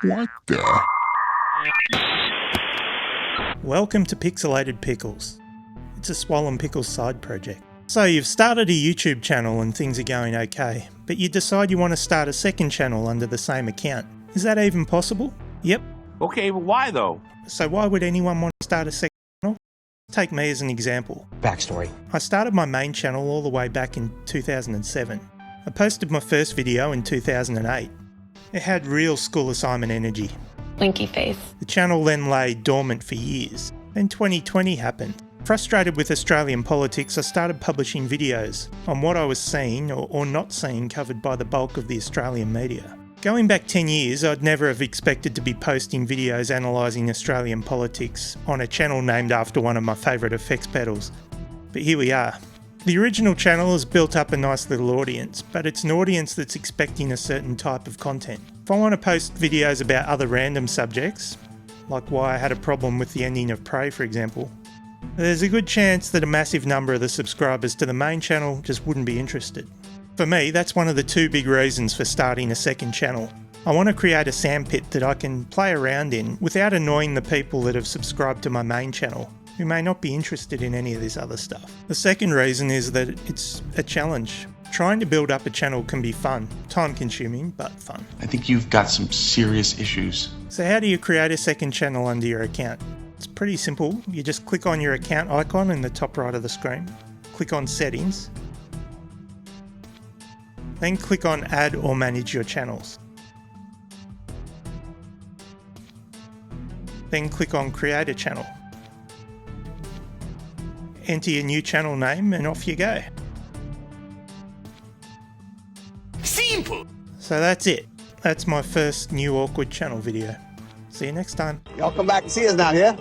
What the? Welcome to Pixelated Pickles. It's a Swollen Pickles side project. So you've started a YouTube channel and things are going okay, but you decide you want to start a second channel under the same account. Is that even possible? Yep. Okay, but why though? So why would anyone want to start a second channel? Take me as an example. Backstory. I started my main channel all the way back in 2007. I posted my first video in 2008. It had real school assignment energy. Winky face. The channel then lay dormant for years. Then 2020 happened. Frustrated with Australian politics, I started publishing videos on what I was seeing or not seeing covered by the bulk of the Australian media. Going back 10 years, I'd never have expected to be posting videos analysing Australian politics on a channel named after one of my favourite effects pedals. But here we are. The original channel has built up a nice little audience, but it's an audience that's expecting a certain type of content. If I want to post videos about other random subjects, like why I had a problem with the ending of Prey for example, there's a good chance that a massive number of the subscribers to the main channel just wouldn't be interested. For me, that's one of the two big reasons for starting a second channel. I want to create a sandpit that I can play around in without annoying the people that have subscribed to my main channel, who may not be interested in any of this other stuff. The second reason is that it's a challenge. Trying to build up a channel can be fun, time consuming, but fun. I think you've got some serious issues. So how do you create a second channel under your account? It's pretty simple. You just click on your account icon in the top right of the screen, click on settings, then click on add or manage your channels. Then click on create a channel. Enter your new channel name and off you go. Simple! So that's it. That's my first new awkward channel video. See you next time. Y'all come back and see us down here.